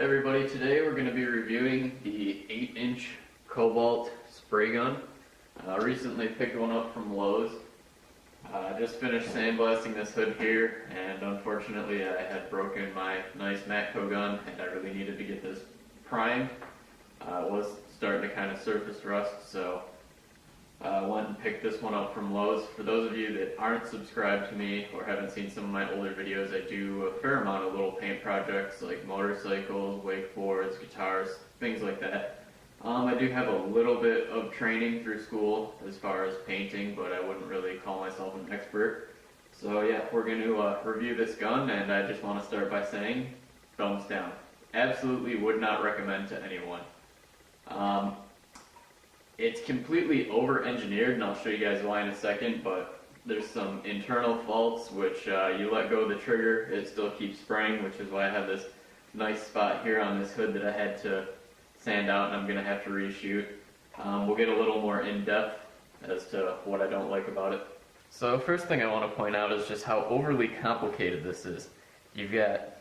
Hey everybody, today we're going to be reviewing the 8-inch Kobalt spray gun. Recently picked one up from Lowe's. Just finished sandblasting this hood here, and unfortunately I had broken my nice Matco gun and I really needed to get this primed. It was starting to kind of surface rust, so I went and picked this one up from Lowe's. For those of you that aren't subscribed to me or haven't seen some of my older videos, I do a fair amount of little paint projects like motorcycles, wakeboards, guitars, things like that. I do have a little bit of training through school as far as painting, but I wouldn't really call myself an expert. So yeah, we're going to review this gun, and I just want to start by saying, thumbs down. Absolutely would not recommend to anyone. It's completely over-engineered, and I'll show you guys why in a second, but there's some internal faults which you let go of the trigger, it still keeps spraying, which is why I have this nice spot here on this hood that I had to sand out and I'm going to have to reshoot. We'll get a little more in-depth as to what I don't like about it. So first thing I want to point out is just how overly complicated this is. You've got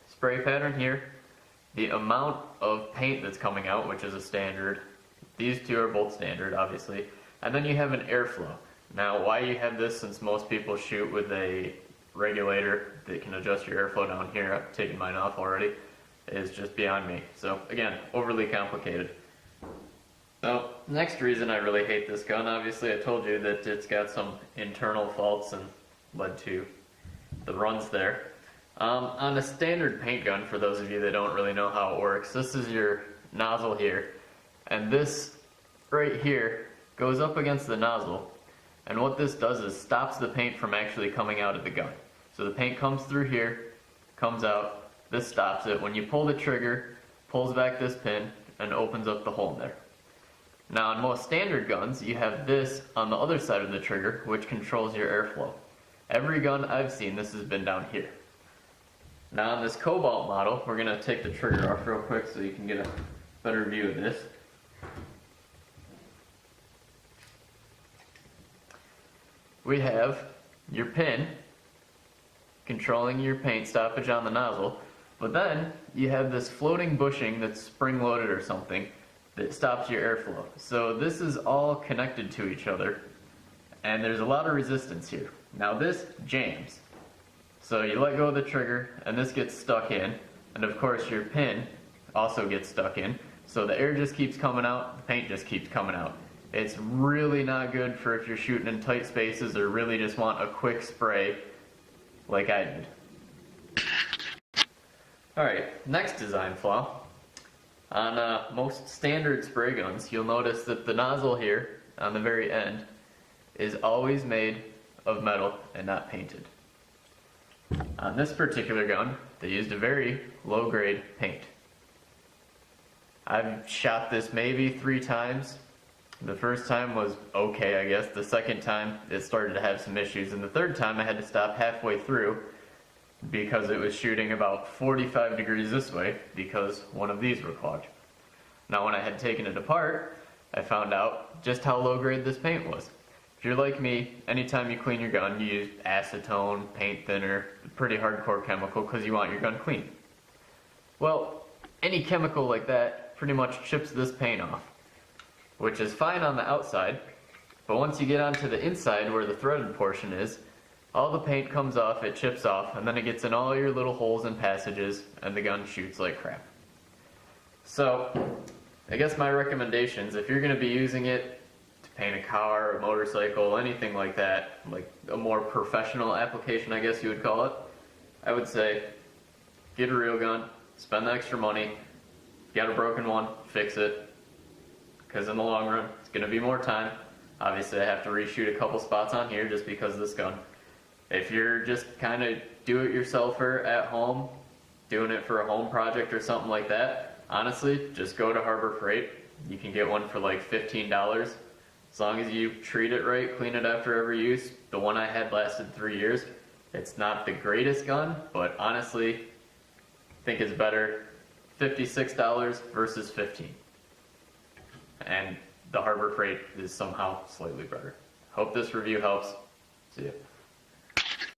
spray pattern here, the amount of paint that's coming out, which is a standard. These two are both standard, obviously. And then you have an airflow. Now, why you have this, since most people shoot with a regulator that can adjust your airflow down here, I've taken mine off already, is just beyond me. So again, overly complicated. So, next reason I really hate this gun, obviously I told you that it's got some internal faults and led to the runs there. On a standard paint gun, for those of you that don't really know how it works, this is your nozzle here, and this right here goes up against the nozzle, and what this does is stops the paint from actually coming out of the gun. So the paint comes through here, comes out, this stops it. When you pull the trigger, pulls back this pin, and opens up the hole in there. Now on most standard guns, you have this on the other side of the trigger, which controls your airflow. Every gun I've seen, this has been down here. Now on this Kobalt model, we're going to take the trigger off real quick so you can get a better view of this. We have your pin controlling your paint stoppage on the nozzle, but then you have this floating bushing that's spring-loaded or something that stops your airflow. So this is all connected to each other, and there's a lot of resistance here. Now this jams. So you let go of the trigger, and this gets stuck in, and of course your pin also gets stuck in, so the air just keeps coming out, the paint just keeps coming out. It's really not good for if you're shooting in tight spaces or really just want a quick spray like I did. Alright, next design flaw. On most standard spray guns, you'll notice that the nozzle here on the very end is always made of metal and not painted. On this particular gun, they used a very low-grade paint. I've shot this maybe 3 times. The first time was okay, I guess. The second time, it started to have some issues. And the third time, I had to stop halfway through because it was shooting about 45 degrees this way because one of these were clogged. Now, when I had taken it apart, I found out just how low-grade this paint was. If you're like me, anytime you clean your gun, you use acetone, paint thinner, a pretty hardcore chemical because you want your gun clean. Well, any chemical like that pretty much chips this paint off, which is fine on the outside, but once you get onto the inside where the threaded portion is, all the paint comes off, it chips off, and then it gets in all your little holes and passages, and the gun shoots like crap. So, I guess my recommendations, if you're going to be using it to paint a car, a motorcycle, anything like that, like a more professional application I guess you would call it, I would say get a real gun, spend the extra money, got a broken one, fix it, because in the long run it's going to be more time. Obviously I have to reshoot a couple spots on here just because of this gun. If you're just kind of do-it-yourselfer at home, doing it for a home project or something like that, honestly, just go to Harbor Freight. You can get one for like $15. As long as you treat it right, clean it after every use. The one I had lasted 3 years. It's not the greatest gun, but honestly, I think it's better $56 versus $15. And the Harbor Freight is somehow slightly better. Hope this review helps. See ya.